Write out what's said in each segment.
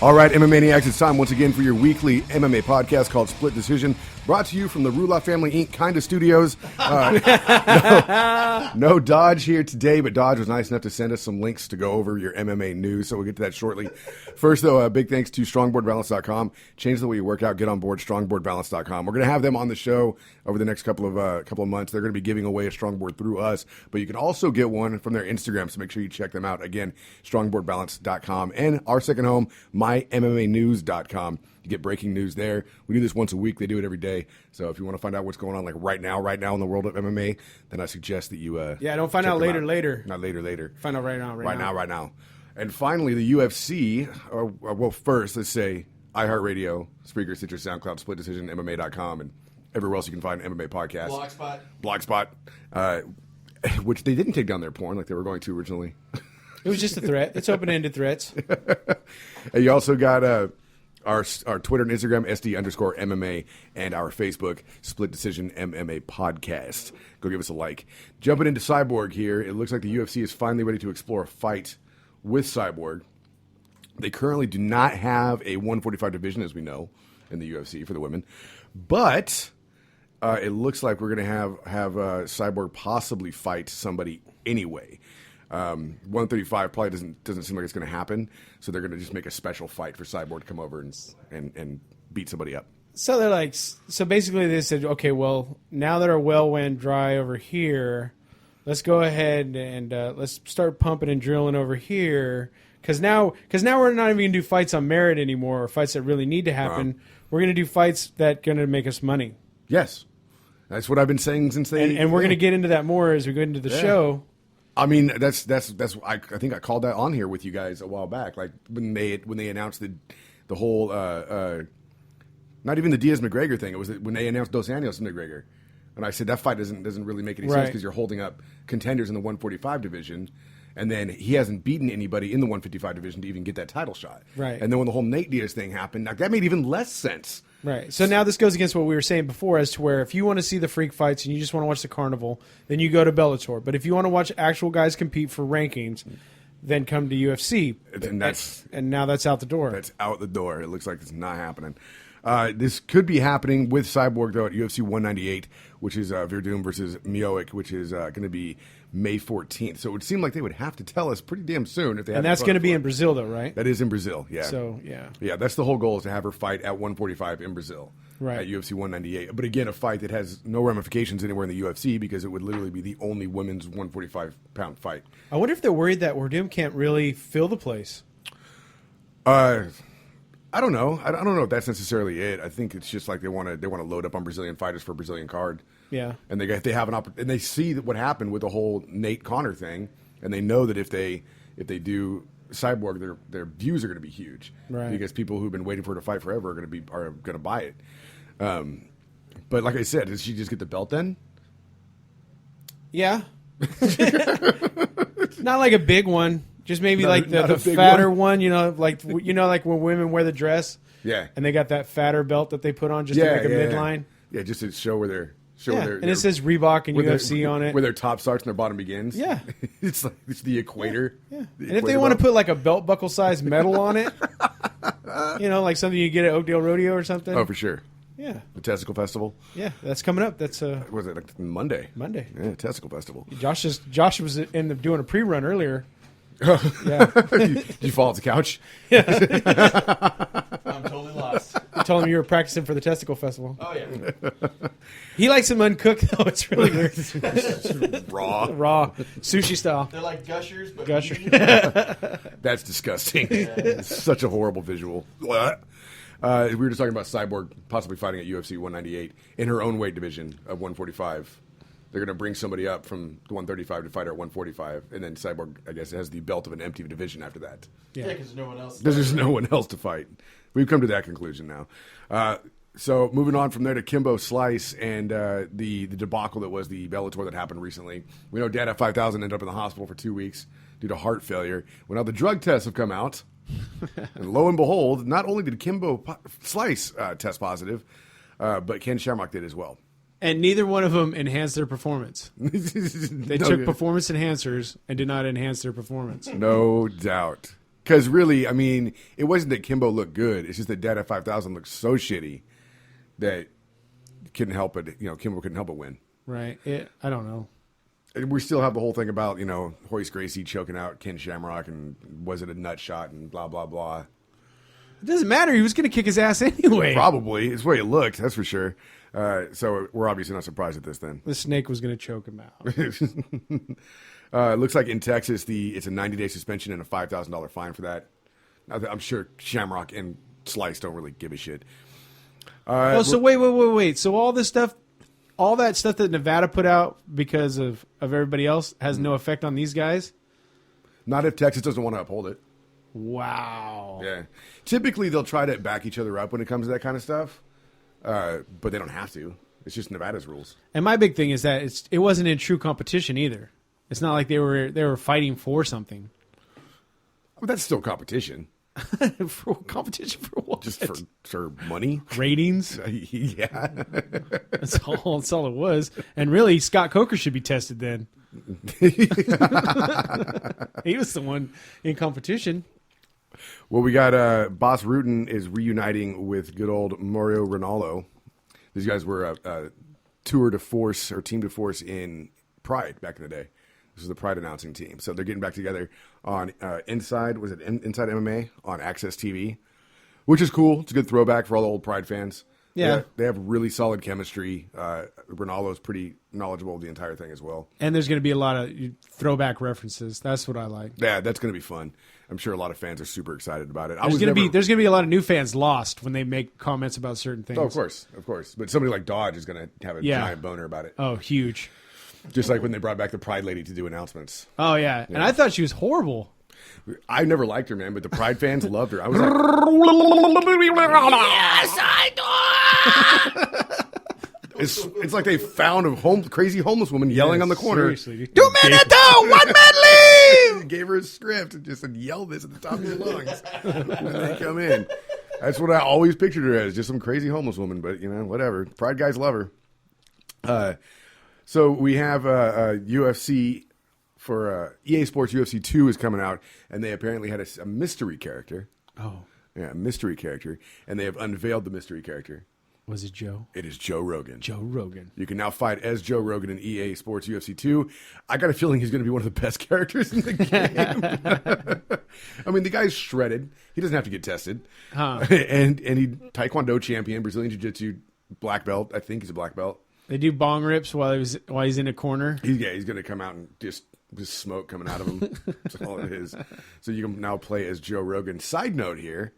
All right, MMA Maniacs, it's time once again for your weekly MMA podcast called Split Decision, brought to you from the Rula Family Inc. kind of studios. No Dodge here today, but Dodge was nice enough to send us some links to go over your MMA news, so we'll get to that shortly. First, though, big thanks to StrongboardBalance.com. Change the way you work out. Get on board, StrongboardBalance.com. We're going to have them on the show over the next couple of months. They're going to be giving away a Strongboard through us, but you can also get one from their Instagram, so make sure you check them out. Again, StrongboardBalance.com. And our second home, MyMMAnews.com. You get breaking news there. We do this once a week. They do it every day. So if you want to find out what's going on like right now in the world of MMA, then I suggest that you don't find out later. Not later. Find out right now. And finally, the UFC, well, first, let's say iHeartRadio, Spreaker, Stitcher, SoundCloud, Split Decision, MMA.com, and everywhere else you can find an MMA podcast. Blogspot, which they didn't take down their porn like they were going to originally. It was just a threat. It's open-ended threats. And you also got our Twitter and Instagram, SD_MMA, and our Facebook, Split Decision MMA Podcast. Go give us a like. Jumping into Cyborg here, it looks like the UFC is finally ready to explore a fight with Cyborg. They currently do not have a 145 division, as we know, in the UFC for the women. But it looks like we're going to have Cyborg possibly fight somebody anyway. 135 probably doesn't seem like it's going to happen, so they're going to just make a special fight for Cyborg to come over and beat somebody up. So they're like, so basically they said, okay, well, now that our well went dry over here, let's go ahead and let's start pumping and drilling over here, because now we're not even going to do fights on merit anymore, or fights that really need to happen. We're going to do fights that are going to make us money. Yes, that's what I've been saying since they. And we're going to get into that more as we go into the show. I mean, that's I think I called that on here with you guys a while back, like when they announced the whole not even the Diaz-McGregor thing. It was when they announced Dos Anjos and McGregor, and I said that fight doesn't really make any sense because you're holding up contenders in the 145 division, and then he hasn't beaten anybody in the 155 division to even get that title shot. Right. And then when the whole Nate Diaz thing happened, that made even less sense. Right. So now this goes against what we were saying before, as to where if you want to see the freak fights and you just want to watch the carnival, then you go to Bellator. But if you want to watch actual guys compete for rankings, then come to UFC. And now that's out the door. That's out the door. It looks like it's not happening. This could be happening with Cyborg, though, at UFC 198, which is Verdum versus Mioic, which is going to be May 14th. So it would seem like they would have to tell us pretty damn soon if they. And that's going to be in Brazil, though, right? That is in Brazil, yeah. So yeah, that's the whole goal, is to have her fight at 145 in Brazil, right? At UFC 198. But again, a fight that has no ramifications anywhere in the UFC because it would literally be the only women's 145-pound fight. I wonder if they're worried that Verdum can't really fill the place. I don't know. I don't know if that's necessarily it. I think it's just like they want to load up on Brazilian fighters for a Brazilian card. Yeah. And they have an opportunity, and they see what happened with the whole Nate Connor thing, and they know that if they do Cyborg, their views are going to be huge, right? Because people who've been waiting for her to fight forever are going to buy it. But like I said, did she just get the belt then? Yeah. Not like a big one. Just maybe like the fatter one, like when women wear the dress. Yeah. And they got that fatter belt that they put on just to make a midline. Yeah, just to show where they're. And it says Reebok and UFC on it. Where their top starts and their bottom begins. Yeah. It's the equator. Yeah. And if they want to put like a belt buckle size medal on it, like something you get at Oakdale Rodeo or something. Oh, for sure. Yeah. The Testicle Festival. Yeah, that's coming up. That's was it like Monday? Monday. Yeah, Testicle Festival. Josh was doing a pre-run earlier. Yeah. Did you fall off the couch? Yeah. I'm totally lost. You told him you were practicing for the Testicle Festival. Oh, yeah. He likes them uncooked, though. It's really weird. Raw. Sushi style. They're like gushers, but That's disgusting. Yeah. It's such a horrible visual. What? We were just talking about Cyborg possibly fighting at UFC 198 in her own weight division of 145. They're going to bring somebody up from the 135 to fight her at 145, and then Cyborg, I guess, has the belt of an empty division after that. Yeah, because there's no one else. There's no one else to fight. We've come to that conclusion now. So moving on from there to Kimbo Slice and the debacle that was the Bellator that happened recently. We know Dad at 5,000 ended up in the hospital for 2 weeks due to heart failure. Well, now the drug tests have come out, and lo and behold, not only did Kimbo Slice test positive, but Ken Shamrock did as well. And neither one of them enhanced their performance. They took performance enhancers and did not enhance their performance. No doubt. Because really, I mean, it wasn't that Kimbo looked good. It's just that Data 5000 looked so shitty that couldn't help it. Kimbo couldn't help but win. Right. I don't know. And we still have the whole thing about, Horace Gracie choking out Ken Shamrock and was it a nut shot and blah, blah, blah. It doesn't matter. He was going to kick his ass anyway. Probably. It's the way it looked, that's for sure. So we're obviously not surprised at this then. The snake was going to choke him out. It looks like in Texas, it's a 90-day suspension and a $5,000 fine for that. I'm sure Shamrock and Slice don't really give a shit. So wait. So all this stuff, all that stuff that Nevada put out because of everybody else has no effect on these guys? Not if Texas doesn't want to uphold it. Wow. Yeah. Typically, they'll try to back each other up when it comes to that kind of stuff, but they don't have to. It's just Nevada's rules. And my big thing is that it wasn't in true competition either. It's not like they were fighting for something. But that's still competition. For competition for what? Just for money? Ratings? Yeah. That's all it was. And really, Scott Coker should be tested then. He was the one in competition. Well, we got Boss Rutan is reuniting with good old Mario Ronaldo. These guys were a tour de force or team de force in Pride back in the day. This is the Pride announcing team. So they're getting back together on Inside MMA on Access TV, which is cool. It's a good throwback for all the old Pride fans. Yeah. They have really solid chemistry. Ronaldo's pretty knowledgeable of the entire thing as well. And there's going to be a lot of throwback references. That's what I like. Yeah, that's going to be fun. I'm sure a lot of fans are super excited about it. There's going to be a lot of new fans lost when they make comments about certain things. Oh, of course. But somebody like Dodge is going to have a giant boner about it. Oh, huge. Just like when they brought back the Pride lady to do announcements. Oh, yeah. And I thought she was horrible. I never liked her, man, but the Pride fans loved her. I was like, it's like they found a crazy homeless woman yelling on the corner. Seriously. 2 minutes, 1 man leave! Gave her a script and just said, yell this at the top of your lungs when they come in. That's what I always pictured her as, just some crazy homeless woman. But, whatever. Pride guys love her. So we have UFC for EA Sports UFC 2 is coming out, and they apparently had a mystery character. Oh. Yeah, a mystery character, and they have unveiled the mystery character. Was it Joe? It is Joe Rogan. Joe Rogan. You can now fight as Joe Rogan in EA Sports UFC 2. I got a feeling he's going to be one of the best characters in the game. I mean, the guy's shredded. He doesn't have to get tested. Huh. And he Taekwondo champion, Brazilian Jiu-Jitsu black belt. I think he's a black belt. They do bong rips while he's in a corner. He's going to come out and just smoke coming out of him. That's all it is. So you can now play as Joe Rogan. Side note here,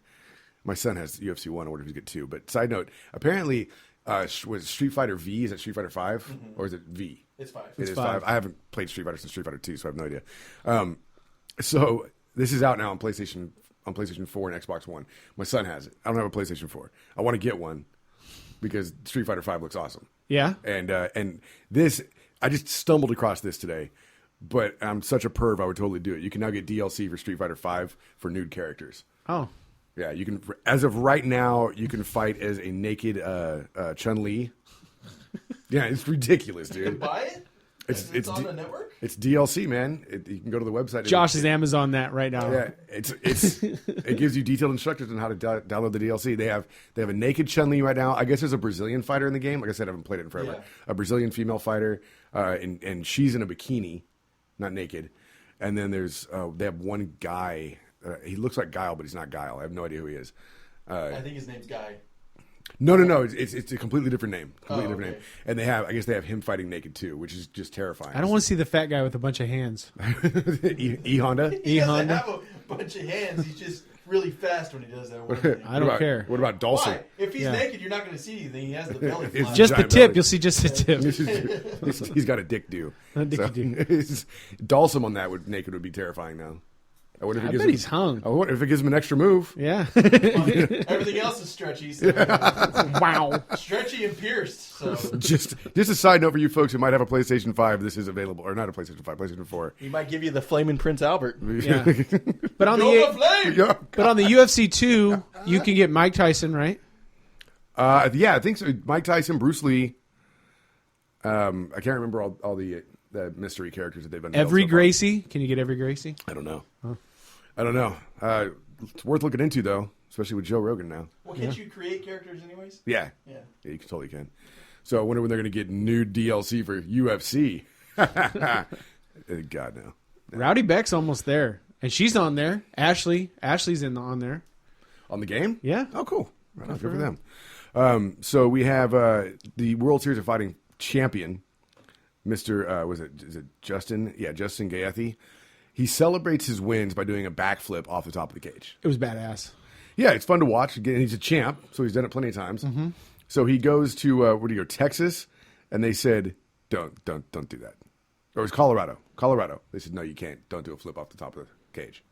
my son has UFC 1. I wonder if he's get 2. But side note, apparently, was Street Fighter V, is it Street Fighter 5? Mm-hmm. Or is it V? It's 5. It is 5. I haven't played Street Fighter since Street Fighter 2, so I have no idea. So this is out now on PlayStation 4 and Xbox One. My son has it. I don't have a PlayStation 4. I want to get one because Street Fighter 5 looks awesome. Yeah. And this, I just stumbled across this today, but I'm such a perv, I would totally do it. You can now get DLC for Street Fighter 5 for nude characters. Oh. Yeah, you can. As of right now, you can fight as a naked Chun-Li. Yeah, it's ridiculous, dude. You can buy it? It's on the network? It's DLC, man. You can go to the website. Josh is Amazon that right now. Yeah, it gives you detailed instructions on how to download the DLC. They have a naked Chun-Li right now. I guess there's a Brazilian fighter in the game. Like I said, I haven't played it in forever. Yeah. A Brazilian female fighter, and she's in a bikini, not naked. And then they have one guy. He looks like Guile, but he's not Guile. I have no idea who he is. I think his name's Guy. No. It's a completely different name. Different name. And I guess they have him fighting naked too, which is just terrifying. I don't want to see the fat guy with a bunch of hands. E Honda. He doesn't have a bunch of hands. He's just really fast when he does that. I don't care. What about Dawson? Why? If he's naked, you're not going to see anything. He has the belly It's flap. Just the giant tip. belly. You'll see just the tip. He's got a dick do. Do. Dawson on that naked would be terrifying now. I wonder if I bet he's hung. I wonder if it gives him an extra move. Yeah. Everything else is stretchy. So Wow. stretchy and pierced. So Just a side note for you folks who might have a PlayStation 5. This is available, or not a PlayStation 5, PlayStation 4. he might give you the flaming Prince Albert. Yeah. But on Go the flame! Yeah. but on the UFC 2, you can get Mike Tyson, right? Yeah, I think so. Mike Tyson, Bruce Lee. I can't remember all the mystery characters that they've done. Every Gracie. Can you get every Gracie? I don't know. I don't know. It's worth looking into, though, especially with Joe Rogan now. Well, can't you create characters anyways? Yeah. Yeah. Yeah, you totally can. So I wonder when they're going to get new DLC for UFC. God, no. Rowdy Beck's almost there, and she's on there. Ashley's on there. On the game? Yeah. Oh, cool. Right on, good for them. So we have the World Series of Fighting champion, Mr. Is it Justin? Yeah, Justin Gaethje. He celebrates his wins by doing a backflip off the top of the cage. It was badass. Yeah, it's fun to watch. Again, he's a champ, so he's done it plenty of times. Mm-hmm. So he goes to where do you go? Texas, and they said, "Don't do that." Or it was Colorado. They said, "No, you can't. Don't do a flip off the top of the cage."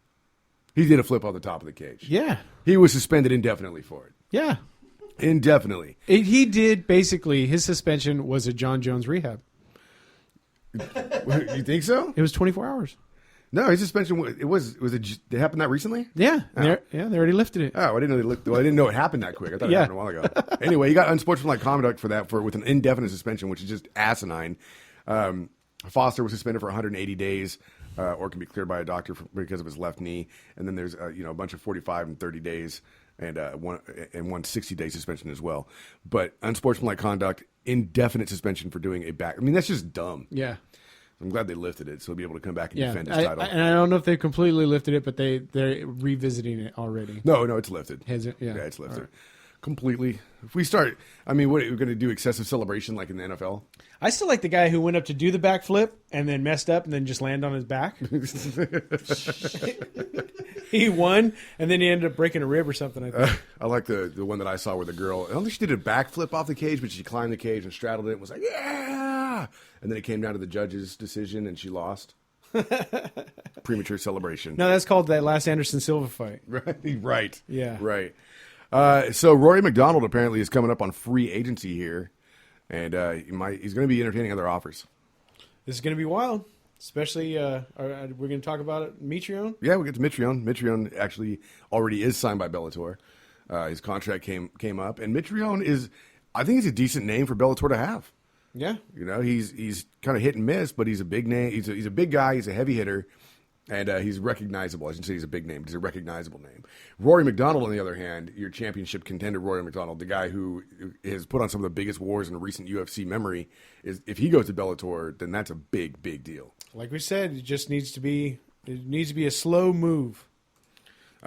He did a flip off the top of the cage. Yeah. He was suspended indefinitely for it. Yeah. Indefinitely. He did basically. His suspension was a John Jones rehab. You think so? It was 24 hours. No, his suspension. It happened that recently? Yeah. They already lifted it. Oh, I didn't know it happened that quick. I thought it Yeah. happened a while ago. Anyway, he got unsportsmanlike conduct for that with an indefinite suspension, which is just asinine. Foster was suspended for 180 days, or can be cleared by a doctor because of his left knee. And then there's a bunch of 45 and 30 days, and one 60-day suspension as well. But unsportsmanlike conduct, indefinite suspension for doing a back. I mean, that's just dumb. Yeah. I'm glad they lifted it, so he'll be able to come back and Yeah. defend his title. And I don't know if they completely lifted it, but they're revisiting it already. No, it's lifted. Has it? Yeah. It's lifted. Right. Completely. If we start, I mean, what are we going to do? Excessive celebration like in the NFL? I still like the guy who went up to do the backflip and then messed up and then just landed on his back. He won, and then he ended up breaking a rib or something. I think. I like the one that I saw where the girl, I don't think she did a backflip off the cage, but she climbed the cage and straddled it and was like, yeah! And then it came down to the judge's decision and she lost. Premature celebration. No, that's called that last Anderson Silva fight. Right. Yeah. Right. So Rory McDonald apparently is coming up on free agency here, and he's going to be entertaining other offers. This is going to be wild, especially we're going to talk about it. Mitrione. Yeah, we'll get to Mitrione. Mitrione actually already is signed by Bellator. His contract came up, and Mitrione is, I think, it's a decent name for Bellator to have. Yeah, he's kind of hit and miss, but he's a big name. He's a big guy. He's a heavy hitter. And he's recognizable. I shouldn't say he's a big name, but he's a recognizable name. Rory McDonald, on the other hand, your championship contender, Rory McDonald, the guy who has put on some of the biggest wars in recent UFC memory, is if he goes to Bellator, then that's a big, big deal. Like we said, it just needs to be a slow move.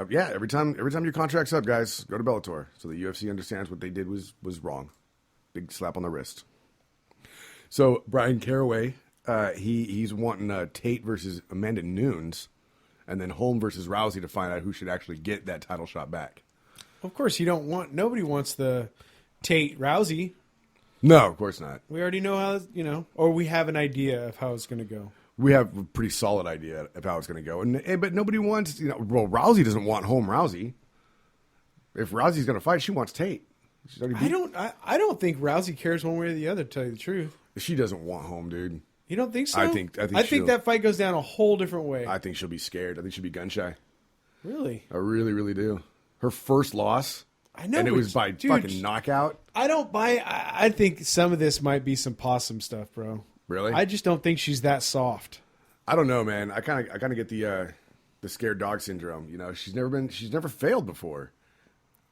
Yeah, every time your contract's up, guys, go to Bellator so the UFC understands what they did was wrong. Big slap on the wrist. So Brian Caraway. He's wanting Tate versus Amanda Nunes, and then Holm versus Rousey to find out who should actually get that title shot back. Of course, nobody wants the Tate Rousey. No, of course not. We already know how, or we have an idea of how it's going to go. We have a pretty solid idea of how it's going to go, but nobody wants, well, Rousey doesn't want Holm Rousey. If Rousey's going to fight, she wants Tate. I don't think Rousey cares one way or the other, to tell you the truth. She doesn't want Holm, dude. You don't think so? I think that fight goes down a whole different way. I think she'll be scared. I think she'll be gun shy. Really? I really, really do. Her first loss, I know, and it was by fucking knockout. I don't buy. I think some of this might be some possum stuff, bro. Really? I just don't think she's that soft. I don't know, man. I kind of get the scared dog syndrome. She's never failed before.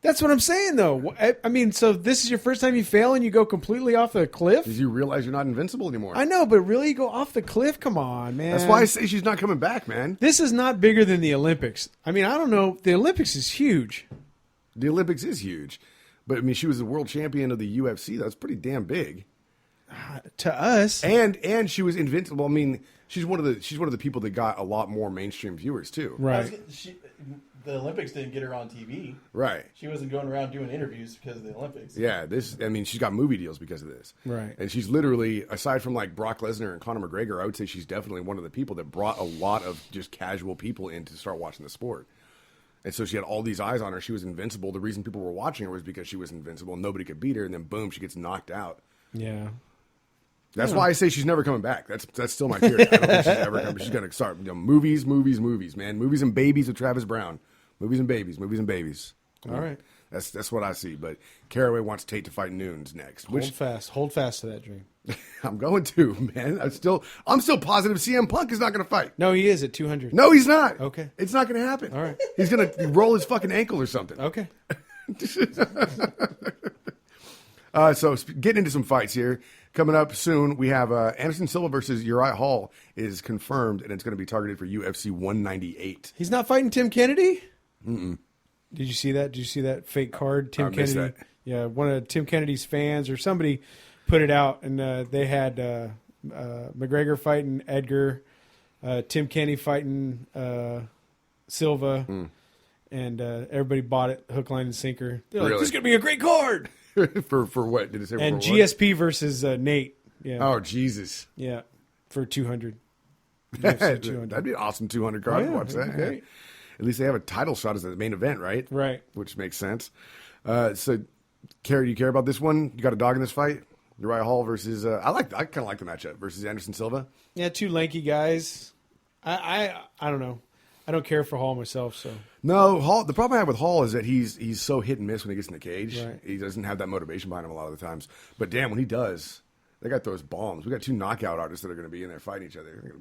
That's what I'm saying, though. I mean, so this is your first time you fail and you go completely off the cliff? Did you realize you're not invincible anymore? I know, but really, you go off the cliff? Come on, man. That's why I say she's not coming back, man. This is not bigger than the Olympics. I mean, I don't know. The Olympics is huge. The Olympics is huge. But, I mean, she was the world champion of the UFC. That's pretty damn big. To us. And she was invincible. I mean, she's one of the people that got a lot more mainstream viewers, too. Right. The Olympics didn't get her on TV. Right. She wasn't going around doing interviews because of the Olympics. Yeah, she's got movie deals because of this. Right. And she's literally, aside from like Brock Lesnar and Conor McGregor, I would say she's definitely one of the people that brought a lot of just casual people in to start watching the sport. And so she had all these eyes on her. She was invincible. The reason people were watching her was because she was invincible and nobody could beat her. And then boom, she gets knocked out. Yeah. That's why I say she's never coming back. That's still my theory. I don't think she's ever coming. She's going to start movies, man. Movies and babies with Travis Brown. Movies and babies. All right. That's what I see. But Caraway wants Tate to fight Nunes next. Hold fast to that dream. I'm going to, man. I'm still positive CM Punk is not going to fight. No, he is at 200. No, he's not. Okay. It's not going to happen. All right. He's going to roll his fucking ankle or something. Okay. So getting into some fights here. Coming up soon, we have Anderson Silva versus Uriah Hall is confirmed, and it's going to be targeted for UFC 198. He's not fighting Tim Kennedy? Mm-mm. Did you see that? Did you see that fake card? Tim Kennedy. That. Yeah, one of Tim Kennedy's fans or somebody put it out, and they had McGregor fighting Edgar, Tim Kennedy fighting Silva, and everybody bought it hook, line, and sinker. They're like, Really? this is going to be a great card. for what? Did it say And for what? GSP versus Nate. Yeah. Oh, Jesus. Yeah, for 200. That'd be an awesome 200 card. Oh, yeah, Watch that. that'd be great. At least they have a title shot as the main event, right? Right. Which makes sense. So, Kerry, do you care about this one? You got a dog in this fight? Uriah Hall versus I kind of like the matchup versus Anderson Silva. Yeah, two lanky guys. I don't know. I don't care for Hall myself, so. No, Hall. The problem I have with Hall is that he's so hit and miss when he gets in the cage. Right. He doesn't have that motivation behind him a lot of the times. But damn, when he does, that guy throws bombs. We got two knockout artists that are going to be in there fighting each other.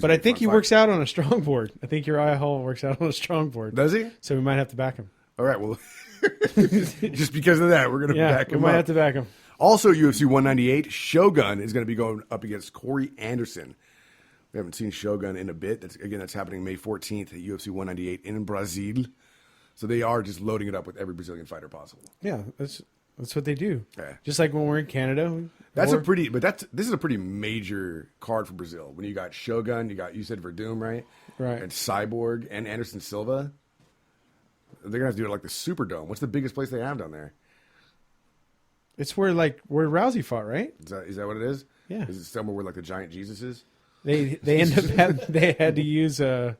But I think he works out on a strong board. I think Uriah Hall works out on a strong board. Does he? So we might have to back him. All right. Well, just because of that, we're going to back him we might up. have to back him. Also, UFC 198, Shogun is going to be going up against Corey Anderson. We haven't seen Shogun in a bit. That's happening May 14th at UFC 198 in Brazil. So they are just loading it up with every Brazilian fighter possible. Yeah, that's what they do. Yeah. Just like when we're in Canada. This is a pretty major card for Brazil. When you got Shogun, you said Verdum, right? Right. And Cyborg and Anderson Silva. They're gonna have to do it like the Superdome. What's the biggest place they have down there? It's where Rousey fought, right? Is that what it is? Yeah. Is it somewhere where like the giant Jesus is? They they had to use no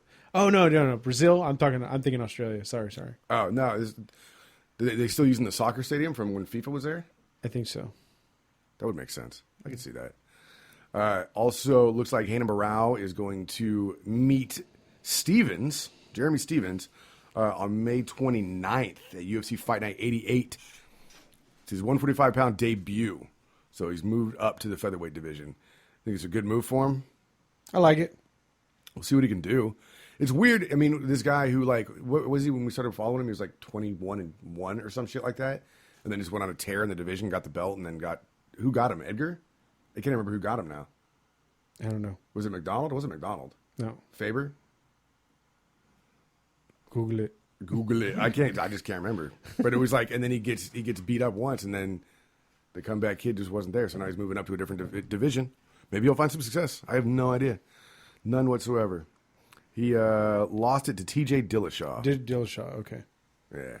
Brazil. I'm thinking Australia. Sorry. Oh no, they still using the soccer stadium from when FIFA was there? I think so. That would make sense. I can see that. Also, looks like Hannah Barrow is going to meet Jeremy Stevens, on May 29th at UFC Fight Night 88. It's his 145-pound debut, so he's moved up to the featherweight division. I think it's a good move for him. I like it. We'll see what he can do. It's weird. I mean, this guy who, like, what was he when we started following him? He was like 21-1 or some shit like that, and then just went on a tear in the division, got the belt, and then who got him? Edgar? I can't remember who got him now. I don't know. Was it McDonald? It wasn't McDonald. No. Faber? Google it. I just can't remember. But it was like, and then he gets beat up once, and then the comeback kid just wasn't there. So now he's moving up to a different division. Maybe he'll find some success. I have no idea. None whatsoever. He lost it to TJ Dillashaw. Dillashaw, okay. Yeah.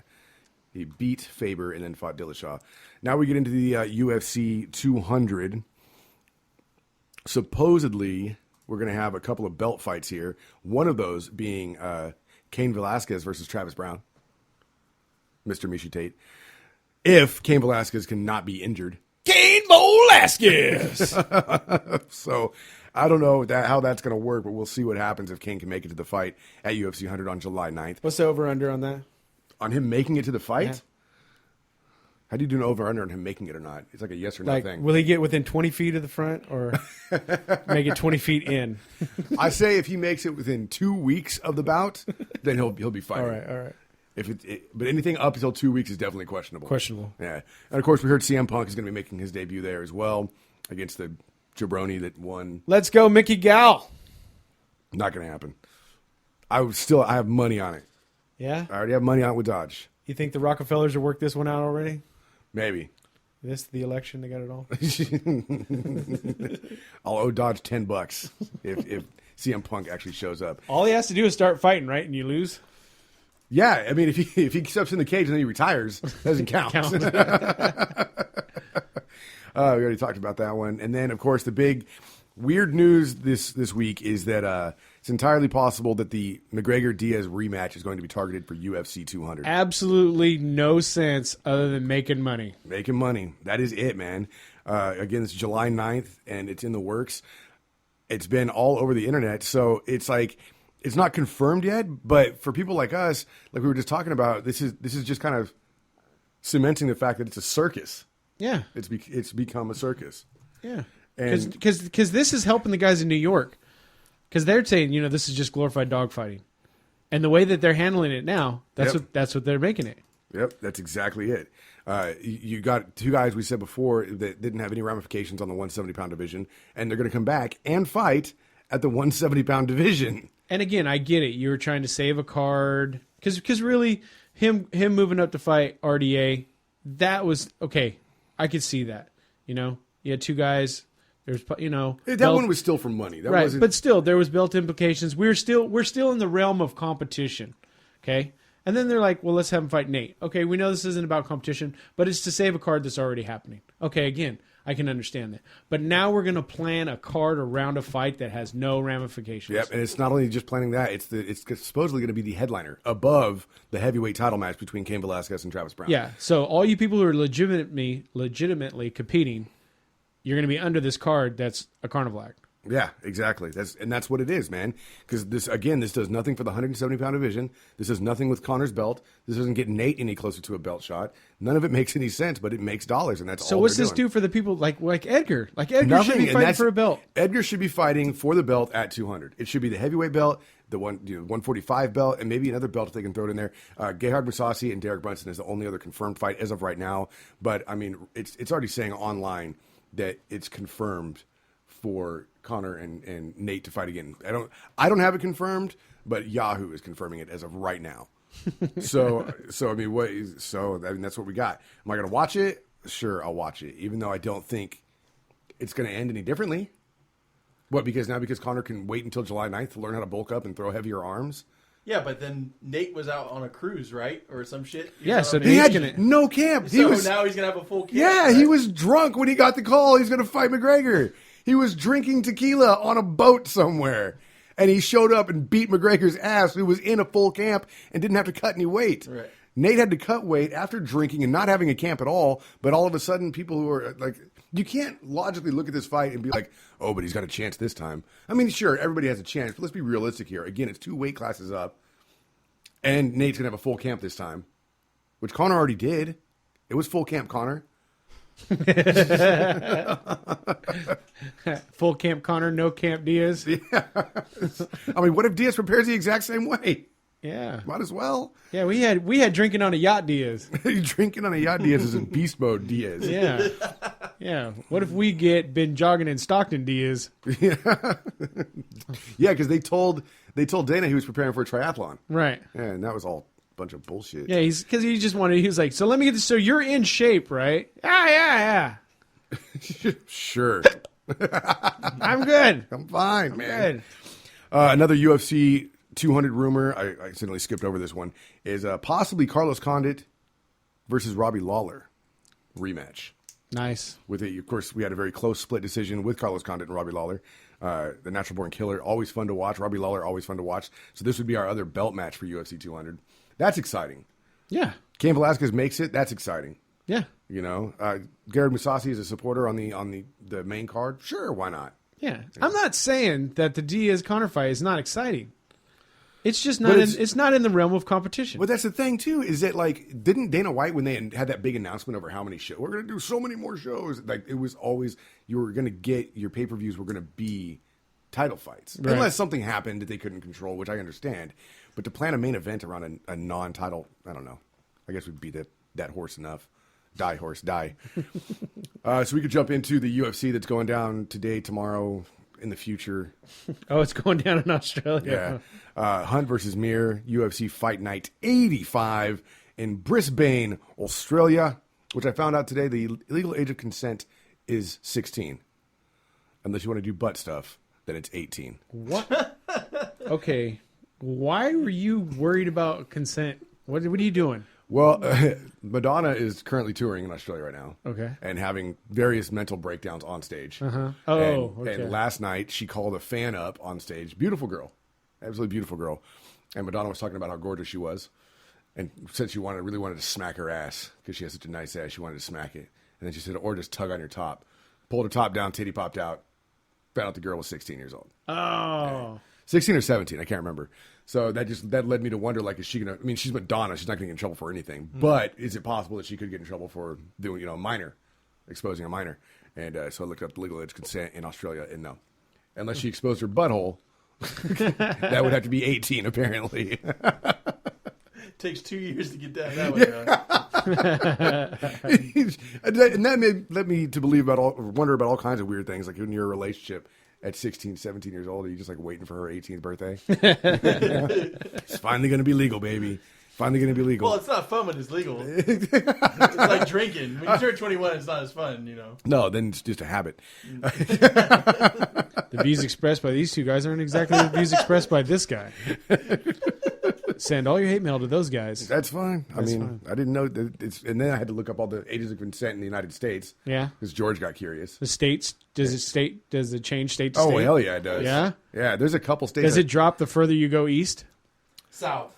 He beat Faber and then fought Dillashaw. Now we get into the UFC 200. Supposedly, we're going to have a couple of belt fights here. One of those being Cain Velasquez versus Travis Brown. Mr. Mishi Tate. If Cain Velasquez cannot be injured. Cain Velasquez! So, I don't know how that's going to work, but we'll see what happens if Cain can make it to the fight at UFC 100 on July 9th. What's the over-under on that? On him making it to the fight? Yeah. How do you do an over-under on him making it or not? It's like a yes or no thing. Will he get within 20 feet of the front or make it 20 feet in? I say if he makes it within 2 weeks of the bout, then he'll be fighting. All right. But anything up until 2 weeks is definitely questionable. Yeah. And of course, we heard CM Punk is going to be making his debut there as well against the jabroni that won. Let's go, Mickey Gal. Not going to happen. I have money on it. Yeah? I already have money on it with Dodge. You think the Rockefellers have worked this one out already? Maybe. The election, they got it all? I'll owe Dodge $10 if CM Punk actually shows up. All he has to do is start fighting, right? And you lose? Yeah, I mean, if he steps in the cage and then he retires, doesn't count. We already talked about that one. And then, of course, the big weird news this week is that it's entirely possible that the McGregor-Diaz rematch is going to be targeted for UFC 200. Absolutely no sense other than making money. Making money. That is it, man. Again, it's July 9th, and it's in the works. It's been all over the internet, so it's like it's not confirmed yet, but for people like us, like we were just talking about, this is just kind of cementing the fact that it's a circus. Yeah. It's become a circus. Yeah. And Because this is helping the guys in New York. Because they're saying, this is just glorified dogfighting. And the way that they're handling it now, that's what they're making it. Yep, that's exactly it. You got two guys we said before that didn't have any ramifications on the 170-pound division, and they're going to come back and fight at the 170-pound division. And again, I get it. You were trying to save a card. Because really, him moving up to fight RDA, that was, okay, I could see that. You had two guys. There's, That belt, one was still for money. That right? wasn't... But still, there was belt implications. We're still in the realm of competition, okay? And then they're like, well, let's have him fight Nate. Okay, we know this isn't about competition, but it's to save a card that's already happening. Okay, again, I can understand that. But now we're going to plan a card around a fight that has no ramifications. Yep, and it's not only just planning that; it's supposedly going to be the headliner above the heavyweight title match between Cain Velasquez and Travis Brown. Yeah. So all you people who are legitimately competing, you're going to be under this card that's a carnival act. Yeah, exactly. That's what it is, man. Because this does nothing for the 170-pound division. This does nothing with Conor's belt. This doesn't get Nate any closer to a belt shot. None of it makes any sense, but it makes dollars, and that's all. So what's this do for the people like Edgar? Like Edgar Nothing, should be fighting for a belt. Edgar should be fighting for the belt at 200. It should be the heavyweight belt, the 145 belt, and maybe another belt if they can throw it in there. Gerhard Mousasi and Derek Brunson is the only other confirmed fight as of right now. But I mean, it's already saying online that it's confirmed for Conor and Nate to fight again. I don't have it confirmed, but Yahoo is confirming it as of right now. So I mean, that's what we got. Am I going to watch it? Sure, I'll watch it, even though I don't think it's going to end any differently. What? Because Conor can wait until July 9th to learn how to bulk up and throw heavier arms. Yeah, but then Nate was out on a cruise, right, or some shit. Yeah, so he had no camp. Now he's gonna have a full camp. Yeah, right? He was drunk when he got the call. He's going to fight McGregor. He was drinking tequila on a boat somewhere, and he showed up and beat McGregor's ass, who was in a full camp and didn't have to cut any weight. Right. Nate had to cut weight after drinking and not having a camp at all, but all of a sudden people who are like, you can't logically look at this fight and be like, oh, but he's got a chance this time. I mean, sure, everybody has a chance, but let's be realistic here. Again, it's 2 weight classes up, and Nate's going to have a full camp this time, which Conor already did. It was full camp Conor. Full camp Conor, no camp Diaz. Yeah. I mean, what if Diaz prepares the exact same way? Yeah. Might as well. Yeah, we had drinking on a yacht Diaz. Drinking on a yacht Diaz is in beast mode Diaz. Yeah. Yeah. What if we been jogging in Stockton Diaz? Yeah, because they told Dana he was preparing for a triathlon. Right. Yeah, and that was all a bunch of bullshit. Yeah, he was like, so let me get this. So you're in shape, right? Yeah. Sure. I'm good. I'm fine, man. Good. Another UFC 200 rumor, I accidentally skipped over this one, is possibly Carlos Condit versus Robbie Lawler rematch. Nice. Of course, we had a very close split decision with Carlos Condit and Robbie Lawler. The natural born killer, always fun to watch. Robbie Lawler, always fun to watch. So this would be our other belt match for UFC 200. That's exciting. Yeah. Cain Velasquez makes it. That's exciting. Yeah. Gerhard Mousasi is a supporter on the main card. Sure, why not? Yeah. I'm not saying that the Diaz Conor fight is not exciting. It's just not. It's not in the realm of competition. But that's the thing too. Is that didn't Dana White, when they had that big announcement over how many shows we're going to do, so many more shows? Like, it was always, you were going to get your pay-per-views were going to be title fights, right, unless something happened that they couldn't control, which I understand. But to plan a main event around a non-title, I don't know. I guess we'd beat that horse enough. Die, horse, die. So we could jump into the UFC that's going down today, tomorrow, in the future. Oh, it's going down in Australia. Yeah. Hunt versus Mir, UFC Fight Night 85 in Brisbane, Australia, which I found out today the legal age of consent is 16. Unless you want to do butt stuff, then it's 18. What? Okay. Why were you worried about consent? What are you doing? Well, Madonna is currently touring in Australia right now. Okay. And having various mental breakdowns on stage. Uh-huh. Oh, okay. And last night, she called a fan up on stage. Beautiful girl. Absolutely beautiful girl. And Madonna was talking about how gorgeous she was. And said she really wanted to smack her ass because she has such a nice ass. She wanted to smack it. And then she said, or just tug on your top. Pulled her top down, titty popped out. Found out the girl was 16 years old. Oh. 16 or 17, I can't remember. So that led me to wonder, like, is she gonna? I mean, she's Madonna. She's not gonna get in trouble for anything. But is it possible that she could get in trouble for doing, a minor, exposing a minor? And so I looked up legal age consent in Australia, and no, unless she exposed her butthole, that would have to be 18, apparently. Takes 2 years to get that one. And that led me to wonder about all kinds of weird things, like in your relationship. At 16, 17 years old, are you just like waiting for her 18th birthday? It's finally going to be legal, baby. Finally going to be legal. Well, it's not fun when it's legal. It's like drinking. When you turn 21, it's not as fun, No, then it's just a habit. The views expressed by these two guys aren't exactly the views expressed by this guy. Send all your hate mail to those guys. That's fine. That's fine. Fine. I didn't know that and then I had to look up all the ages of consent in the United States. Yeah. Because George got curious. The states, does it change state to Oh, state? hell yeah, it does. Yeah? Yeah, there's a couple states. Does it drop the further you go east? South.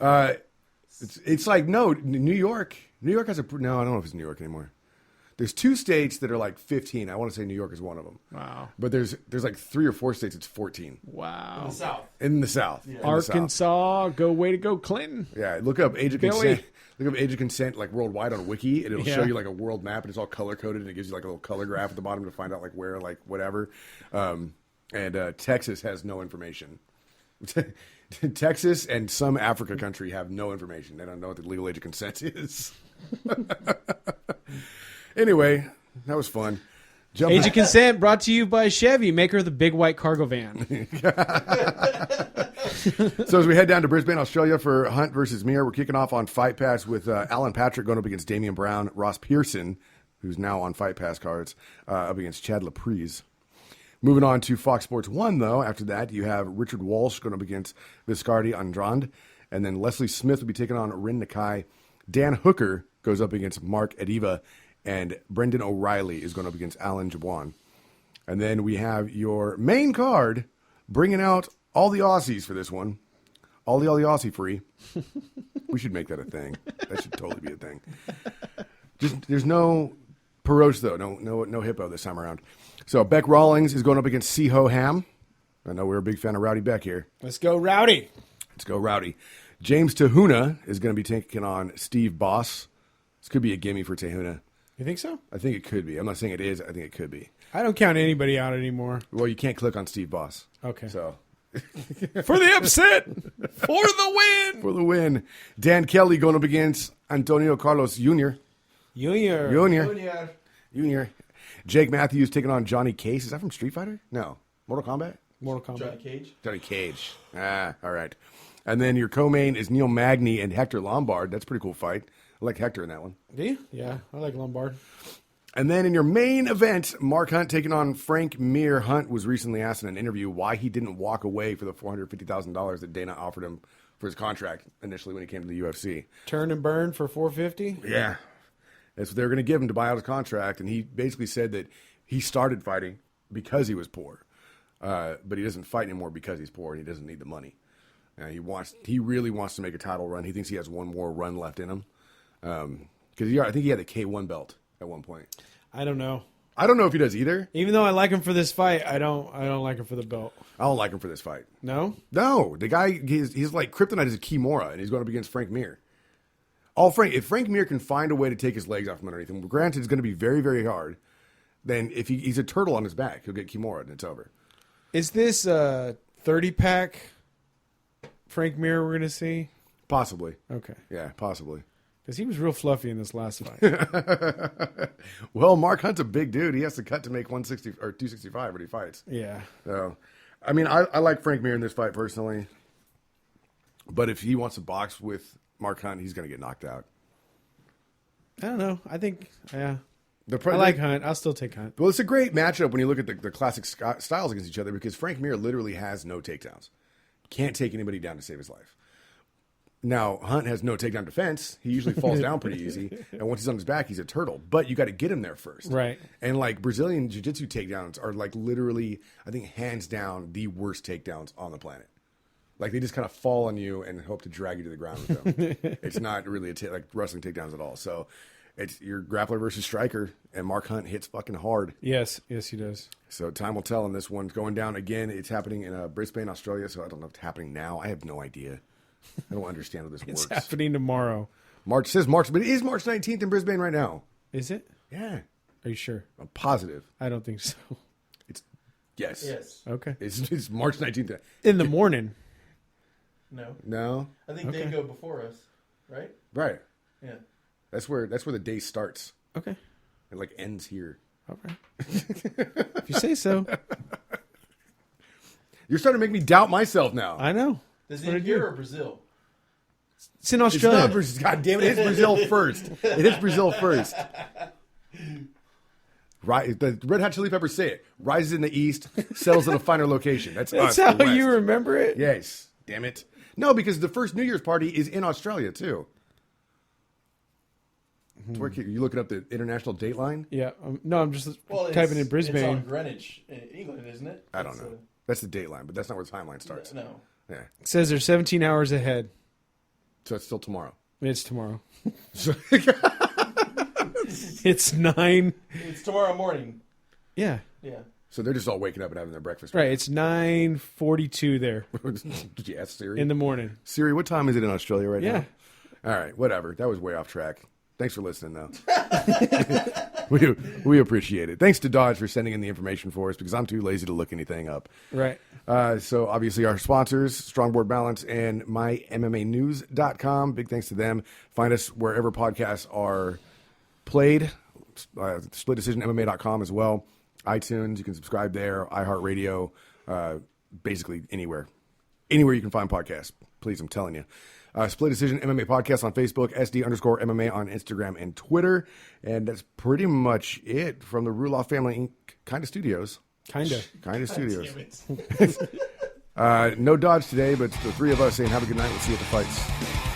It's like, no, New York. New York has no, I don't know if it's New York anymore. There's 2 states that are like 15. I want to say New York is one of them. Wow. But there's like 3 or 4 states it's 14. Wow. In the South. In the South. Yeah. In the South. Arkansas, way to go, Clinton. Yeah, look up age of Billy. consent. Look up age of consent like worldwide on Wiki, and it'll Yeah. show you like a world map, and it's all color coded, and it gives you like a little color graph at the bottom to find out like where, like whatever. And Texas has no information. Texas and some Africa country have no information. They don't know what the legal age of consent is. Anyway, that was fun. Age of Consent brought to you by Chevy, maker of the big white cargo van. So as we head down to Brisbane, Australia for Hunt versus Mir, we're kicking off on Fight Pass with Alan Patrick going up against Damian Brown, Ross Pearson, who's now on Fight Pass cards, up against Chad Laprise. Moving on to Fox Sports 1, though, after that, you have Richard Walsh going up against Viscardi Andrade, and then Leslie Smith will be taking on Rin Nakai. Dan Hooker goes up against Mark Ediva, and Brendan O'Reilly is going up against Alan Jabwan. And then we have your main card bringing out all the Aussies for this one. All the Aussie free. We should make that a thing. That should totally be a thing. Just there's no Peroche, though. No hippo this time around. So Beck Rawlings is going up against Siho Ham. I know we're a big fan of Rowdy Beck here. Let's go, Rowdy. Let's go, Rowdy. James Tahuna is going to be taking on Steve Boss. This could be a gimme for Tahuna. You think so? I think it could be. I'm not saying it is. I think it could be. I don't count anybody out anymore. Well, you can't click on Steve Boss. Okay. So For the upset. For the win. for the win, Dan Kelly going up against Antonio Carlos Jr. Junior. Jake Matthews taking on Johnny Case. Is that from Street Fighter? No. Mortal Kombat? Mortal Kombat. Johnny Cage. Johnny Cage. All right. And then your co-main is Neil Magny and Hector Lombard. That's a pretty cool fight. I like Hector in that one. Do you? Yeah, I like Lombard. And then in your main event, Mark Hunt taking on Frank Mir. Hunt was recently asked in an interview why he didn't walk away for the $450,000 that Dana offered him for his contract initially when he came to the UFC. Turn and burn for $450. Yeah. That's what they were going to give him to buy out his contract. And he basically said that he started fighting because he was poor. But he doesn't fight anymore because he's poor and he doesn't need the money. He really wants to make a title run. He thinks he has one more run left in him. Because I think he had the K1 belt at one point. I don't know. I don't know if he does either. Even though I like him for this fight, I don't like him for the belt. I don't like him for this fight. No? No, the guy, he's like kryptonite is a Kimura, and he's going up against Frank Mir. If Frank Mir can find a way to take his legs off from underneath him, granted it's going to be very, very hard, then if he's a turtle on his back, he'll get Kimura and it's over. Is this a 30-pack Frank Mir we're going to see? Possibly. Okay. Yeah, possibly. Because he was real fluffy in this last fight. Well, Mark Hunt's a big dude. He has to cut to make 160 or 265 when he fights. Yeah. So, I mean, I like Frank Mir in this fight personally. But if he wants to box with Mark Hunt, he's going to get knocked out. I don't know. I think, yeah. I I like Hunt. I'll still take Hunt. Well, it's a great matchup when you look at the classic styles against each other because Frank Mir literally has no takedowns. Can't take anybody down to save his life. Now, Hunt has no takedown defense. He usually falls down pretty easy. And once he's on his back, he's a turtle. But you got to get him there first. Right. And like Brazilian jiu-jitsu takedowns are like literally, I think, hands down the worst takedowns on the planet. Like they just kind of fall on you and hope to drag you to the ground with them. It's not really like wrestling takedowns at all. So it's your grappler versus striker, and Mark Hunt hits fucking hard. Yes, he does. So time will tell on this one. Going down again, it's happening in Brisbane, Australia. So I don't know if it's happening now. I have no idea. I don't understand how this It's works. happening tomorrow. March says March, but it is March 19th in Brisbane right now. Is it? Yeah, Are you sure? I'm positive. I don't think so. It's yes. Yes. Okay. It's March 19th. In the morning. No. No, I think they go before us, right? right. Yeah. That's where the day starts. Okay. It like ends here. All right. If you say so. You're starting to make me doubt myself now. I know. Is What it did here you- or Brazil? It's in It's Australia. not Brazil. God damn it! It's Brazil first. It is Brazil first. Right, the Red Hot Chili Peppers say it. Rises in the east, settles at a finer location. That's That's us. how the West. you remember it? Yes. Damn it. No, because the first New Year's party is in Australia too. You looking up the international dateline? Yeah. No, I'm just Well, typing in It's Brisbane. on Greenwich, in England, isn't it? I don't know. That's the dateline, but that's not where the timeline starts. No. Yeah. It says they're 17 hours ahead. So it's still tomorrow. It's tomorrow. So- It's 9. It's tomorrow morning. Yeah. Yeah. So they're just all waking up and having their breakfast. Right. It's 9:42 there Yes, Siri. in the morning. Siri, what time is it in Australia right Yeah. now? All right, whatever. That was way off track. Thanks for listening, though. we appreciate it. Thanks to Dodge for sending in the information for us because I'm too lazy to look anything up. Right. So obviously our sponsors, Strongboard Balance and MyMMAnews.com. Big thanks to them. Find us wherever podcasts are played. SplitDecisionMMA.com as well. iTunes, you can subscribe there. iHeartRadio, basically anywhere. Anywhere you can find podcasts. Please, I'm telling you. Split Decision MMA Podcast on Facebook, SD_MMA on Instagram and Twitter. And that's pretty much it from the Ruloff Family Inc. Kind of Studios. Kind of. Kind of Studios. Damn it. No Dodge today, but the three of us saying have a good night. We'll see you at the fights.